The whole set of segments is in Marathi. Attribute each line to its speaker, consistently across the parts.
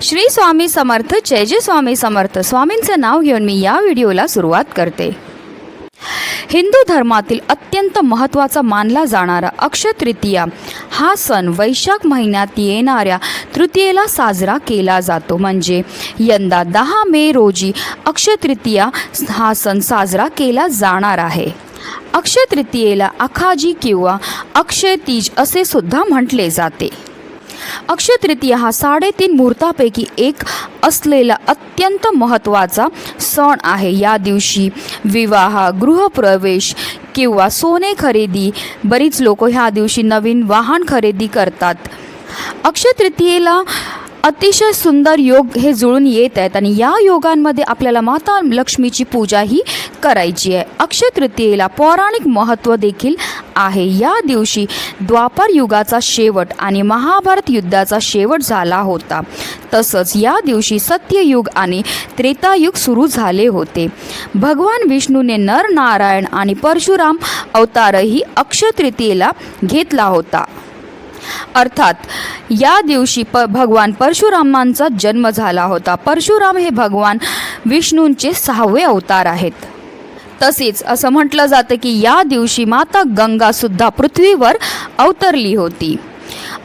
Speaker 1: श्री स्वामी समर्थ, जय जय स्वामी समर्थ. स्वामींचं नाव घेऊन मी या व्हिडिओला सुरुवात करते. हिंदू धर्मातील अत्यंत महत्त्वाचा मानला जाणारा अक्षय तृतीया हा सण वैशाख महिन्यात येणाऱ्या तृतीयेला साजरा केला जातो. म्हणजे यंदा 10 मे रोजी अक्षय तृतीया हा सण साजरा केला जाणार आहे. अक्षय तृतीयेला आखाजी किंवा अक्षय तीज असे सुद्धा म्हटले जाते. अक्षय तृतीया हा 3.5 मुहूर्तापैकी एक असलेला अत्यंत महत्त्वाचा सण आहे. या दिवशी विवाह, गृहप्रवेश किंवा सोने खरेदी, बरीच लोक ह्या दिवशी नवीन वाहन खरेदी करतात. अक्षय तृतीयेला अतिशय सुंदर योग हे जुळून येत आहेत आणि या योगांमध्ये आपल्याला माता लक्ष्मीची पूजाही करायची आहे. अक्षय तृतीयेला पौराणिक महत्त्व देखील आहे. या दिवशी द्वापर युगाचा शेवट आणि महाभारत युद्धाचा शेवट झाला होता. तसंच या दिवशी सत्ययुग आणि त्रेतायुग सुरू झाले होते. भगवान विष्णूने नर नारायण आणि परशुराम अवतारही अक्षय तृतीयेला घेतला होता. अर्थात या दिवशी भगवान परशुरामांचा जन्म झाला होता. परशुराम हे भगवान विष्णूंचे 6वे अवतार आहेत. तसेच असं म्हटलं जातं की या दिवशी माता गंगा सुद्धा पृथ्वीवर अवतरली होती.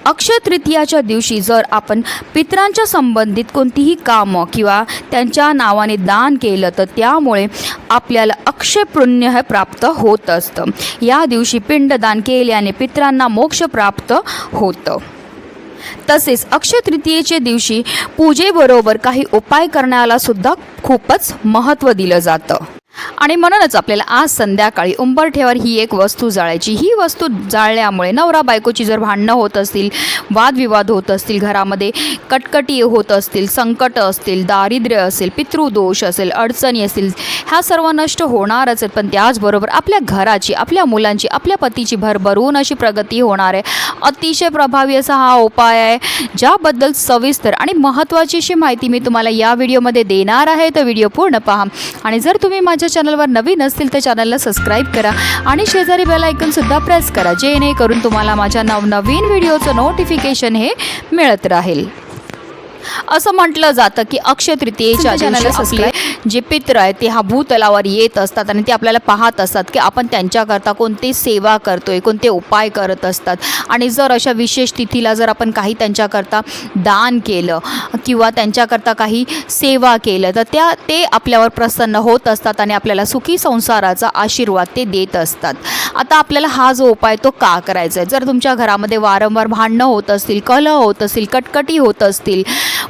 Speaker 1: अक्षय तृतीयाच्या दिवशी जर आपण पितरांच्या संबंधित कोणतीही कामं किंवा त्यांच्या नावाने दान केलं तर त्यामुळे आपल्याला अक्षय पुण्य हे प्राप्त होत असतं. या दिवशी पिंडदान केल्याने पितरांना मोक्ष प्राप्त होतं. तसेच अक्षय तृतीयेच्या दिवशी पूजेबरोबर काही उपाय करण्याला सुद्धा खूपच महत्त्व दिलं जातं. आणि म्हणूनच आपल्याला आज संध्याकाळी उंबरठ्यावर ही एक वस्तू जाळायची. ही वस्तू जाळल्यामुळे नवरा बायकोची जर भांडणं होत असतील, वादविवाद होत असतील, घरामध्ये कटकटी होत असतील, संकट असतील, दारिद्र्य असेल, पितृदोष असेल, अडचणी असतील, ह्या सर्व नष्ट होणारच आहेत. पण त्याचबरोबर आपल्या घराची, आपल्या मुलांची, आपल्या पतीची भरभरून अशी प्रगती होणार आहे. अतिशय प्रभावी असा हा उपाय आहे, ज्याबद्दल सविस्तर आणि महत्त्वाची अशी माहिती मी तुम्हाला या व्हिडिओमध्ये देणार आहे. तर व्हिडिओ पूर्ण पहा. आणि जर तुम्ही माझ्या चॅनलवर नवीन असतील तर चॅनलला सबस्क्राईब करा आणि शेजारी बेल आयकॉन सुद्धा प्रेस करा, जेणेकरून तुम्हाला माझ्या नवनवीन व्हिडिओचं नोटिफिकेशन हे मिळत राहील. असं म्हटलं जातं की अक्षय तृतीयेच्या दिवशी जे पित्र आहेत ते हा भूतलावर येत असतात आणि ते आपल्याला पाहत असतात की आपण त्यांच्याकरता कोणती सेवा करतोय, कोणते उपाय करत असतात. आणि जर अशा विशेष तिथीला जर आपण काही त्यांच्याकरता दान केलं किंवा त्यांच्याकरता काही सेवा केलं तर ते आपल्यावर प्रसन्न होत असतात आणि आपल्याला सुखी संसाराचा आशीर्वाद ते देत असतात. आता आपल्याला हा जो उपाय तो का करायचा आहे? जर तुमच्या घरामध्ये वारंवार भांडणं होत असतील, कलह होत असतील, कटकटी होत असतील,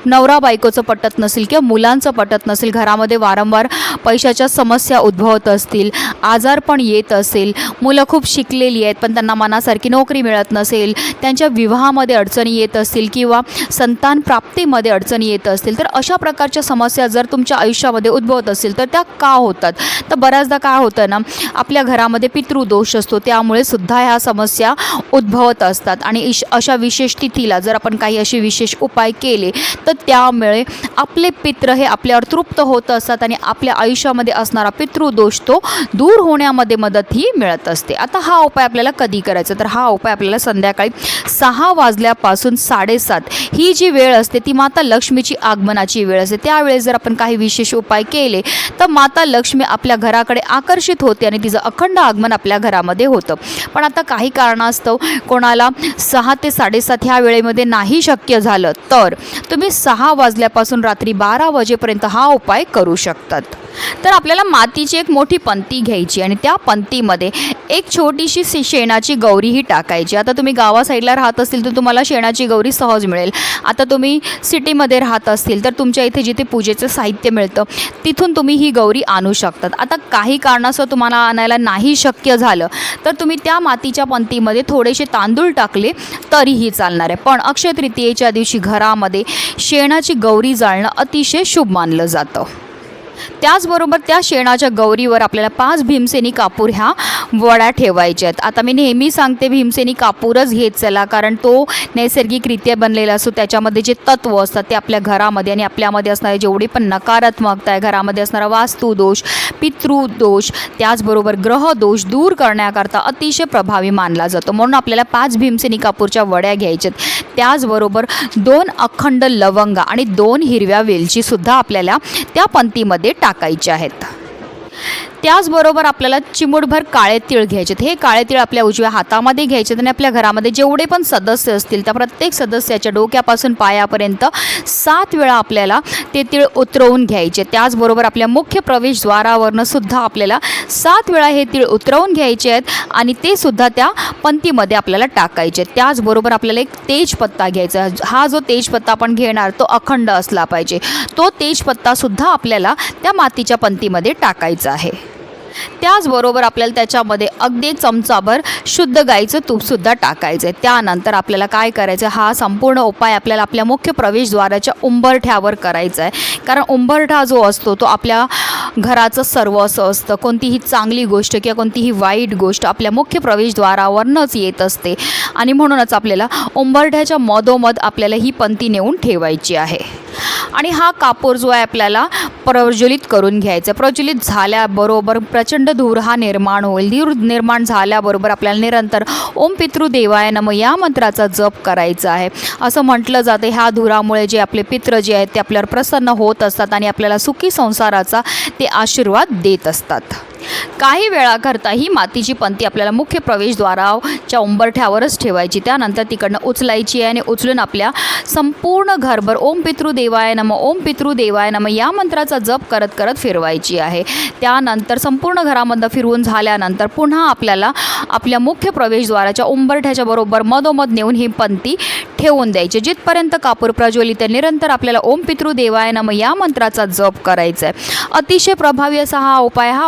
Speaker 1: नवरा बायकोचं पटत नसेल किंवा मुलांचं पटत नसेल, घरामध्ये वारंवार पैशाच्या समस्या उद्भवत असतील, आजारपण येत असेल, मुलं खूप शिकलेली आहेत पण त्यांना मनासारखी नोकरी मिळत नसेल, त्यांच्या विवाहामध्ये अडचणी येत असतील किंवा संतान प्राप्तीमध्ये अडचणी येत असतील, तर अशा प्रकारच्या समस्या जर तुमच्या आयुष्यामध्ये उद्भवत असतील तर त्या का होतात? तर बऱ्याचदा काय होतं ना, आपल्या घरामध्ये पितृदोष असतो, त्यामुळे सुद्धा ह्या समस्या उद्भवत असतात. आणि अशा विशेष तिथीला जर आपण काही असे विशेष उपाय केले तर त्यामुळे आपले पित्र हे आपल्यावर तृप्त होत असतात आणि आपल्या आयुष्यामध्ये असणारा पितृदोष तो दूर होण्यामध्ये मदतही मिळत असते. आता हा उपाय आपल्याला कधी करायचा? तर हा उपाय आपल्याला संध्याकाळी 6 वाजल्यापासून 7:30 ही जी वेळ असते ती माता लक्ष्मीची आगमनाची वेळ असते. त्यावेळेस जर आपण काही विशेष उपाय केले तर माता लक्ष्मी आपल्या घराकडे आकर्षित होते आणि तिचं अखंड आगमन आपल्या घरामध्ये होतं. पण आता काही कारणास्तव कोणाला 6 ते 7:30 ह्या वेळेमध्ये नाही शक्य झालं तर तुम्ही 6 वाजल्यापासून रात्री 12 वाजेपर्यंत हा उपाय करू शकतात. तर आपल्याला मातीची एक मोठी पंती घ्यायची आणि त्या पंतीमध्ये एक छोटीशी शेणाची गौरीही टाकायची. आता तुम्ही गावा साईडला राहत असतील तर तुम्हाला शेणाची गौरी सहज मिळेल. आता तुम्ही सिटीमध्ये राहत असतील तर तुमच्या इथे जिथे पूजेचं साहित्य मिळतं तिथून तुम्ही ही गौरी आणू शकतात. आता काही कारणास्तव तुम्हाला आणायला नाही शक्य झालं तर तुम्ही त्या मातीच्या पंतीमध्ये थोडेसे तांदूळ टाकले तरीही चालणार आहे. पण अक्षय तृतीयेच्या दिवशी घरामध्ये शेणाची गौरी जाळणं अतिशय शुभ मानलं जातं. त्याचबरोबर त्या शेणाच्या गौरीवर आपल्याला 5 भीमसेनी कापूर ह्या वड्या ठेवायच्या आहेत. आता मी नेहमी सांगते भीमसेनी कापूरच घेत चला, कारण तो नैसर्गिकरित्या बनलेला असतो. त्याच्यामध्ये जे तत्व असतात ते आपल्या घरामध्ये आणि आपल्यामध्ये असणारे जेवढी पण नकारात्मकता आहे, घरामध्ये असणारा वास्तुदोष, पितृदोष, त्याचबरोबर ग्रहदोष दूर करण्याकरता अतिशय प्रभावी मानला जातो. म्हणून आपल्याला 5 भीमसेनी कापूरच्या वड्या घ्यायच्यात. त्याचबरोबर 2 अखंड लवंगा आणि 2 हिरव्या वेलचीसुद्धा आपल्याला त्या पंथीमध्ये टाकायचे आहेत. त्याचबरोबर आपल्याला चिमूटभर काळे तीळ घ्यायचे. हे काळे तीळ आपल्या उजव्या हातामध्ये घ्यायचे आणि आपल्या घरामध्ये जेवढे पण सदस्य असतील त्या प्रत्येक सदस्याच्या डोक्यापासून पायापर्यंत 7 वेळा आपल्याला ते तीळ उतरवून घ्यायचे. त्याचबरोबर आपल्या मुख्य प्रवेशद्वारावरनं सुद्धा आपल्याला 7 वेळा हे तीळ उतरवून घ्यायचे आहेत आणि ते सुद्धा त्या पंथीमध्ये आपल्याला टाकायचे. त्याचबरोबर आपल्याला एक तेजपत्ता घ्यायचा. हा जो तेजपत्ता आपण घेणार तो अखंड असला पाहिजे. तो तेजपत्तासुद्धा आपल्याला त्या मातीच्या पंथीमध्ये टाकायचा आहे. त्याचबरोबर आपल्याला त्याच्यामध्ये अगदी 1 चमचाभर शुद्ध गाईचं तूपसुद्धा टाकायचं आहे. त्यानंतर आपल्याला काय करायचं, हा संपूर्ण उपाय आपल्याला आपल्या मुख्य प्रवेशद्वाराच्या उंबरठ्यावर करायचा आहे. कारण उंबरठा जो असतो तो आपल्या घराचं सर्वस्व असतं. कोणतीही चांगली गोष्ट किंवा कोणतीही वाईट गोष्ट आपल्या मुख्य प्रवेशद्वारावरनंच येत असते आणि म्हणूनच आपल्याला उंबरठ्याच्या मधोमध आपल्याला ही पंथी नेऊन ठेवायची आहे. आणि हा कापूर जो आहे आपल्याला प्रज्वलित करून घ्यायचा. प्रज्वलित झाल्याबरोबर प्रचंड धूर हा निर्माण होईल. धूर निर्माण झाल्याबरोबर आपल्याला निरंतर ओम पितृदेवाय नमः या मंत्राचा जप करायचा आहे. असं म्हटलं जातं ह्या धुरामुळे जे आपले पितृ जे आहेत ते आपल्यावर प्रसन्न होत असतात आणि आपल्याला सुखी संसाराचा ते आशीर्वाद देत असतात. काही वेळाकरता ही मातीची पंथी आपल्याला मुख्य प्रवेशद्वाराच्या उंबरठ्यावरच ठेवायची. त्यानंतर तिकडनं उचलायची आहे आणि उचलून आपल्या संपूर्ण घरभर ओम पितृदेवाय नमः ओम पितृदेवाय नमः या मंत्राचा जप करत करत फिरवायची आहे. त्यानंतर संपूर्ण घरामध्ये फिरवून झाल्यानंतर पुन्हा आपल्याला आपल्या मुख्य प्रवेशद्वाराच्या उंबरठ्याच्या बरोबर मधोमध नेऊन ही पंथी ठेवून द्यायची. जिथपर्यंत कापूर प्रज्वलित निरंतर आपल्याला ओम पितृदेवाय नमः या मंत्राचा जप करायचा आहे. अतिशय प्रभावी असा हा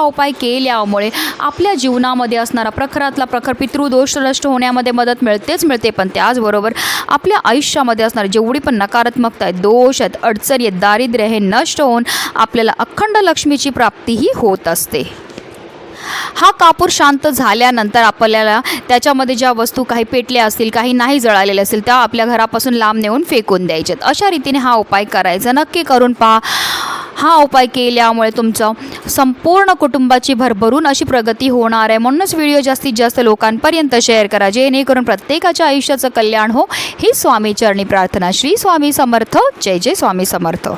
Speaker 1: उपाय केल्यामुळे आपल्या जीवनामध्ये असणारा प्रखरातला प्रखर पितृदोष नष्ट होण्यामध्ये मदत मिळते. पण त्याचबरोबर आपल्या आयुष्यामध्ये असणारी जेवढी पण नकारात्मकता आहे, दोष आहेत, अडचणी आहेत, दारिद्र्य हे नष्ट होऊन आपल्याला अखंड लक्ष्मीची प्राप्तीही होत असते. हा कापूर शांत झाल्यानंतर आपल्याला त्याच्यामध्ये ज्या वस्तू काही पेटल्या असतील, काही नाही जळालेल्या असतील त्या आपल्या घरापासून लांब नेऊन फेकून द्यायच्यात. अशा रीतीने हा उपाय करायचा. नक्की करून पहा. हा उपाय केल्यामुळे तुमचं संपूर्ण कुटुंबाची भरभरून अशी प्रगती होणार आहे. म्हणूनच व्हिडिओ जास्तीत जास्त लोकांपर्यंत शेअर करा, जेणेकरून प्रत्येकाच्या आयुष्याचं कल्याण हो ही स्वामी चरणी प्रार्थना. श्री स्वामी समर्थ. जय जय स्वामी समर्थ.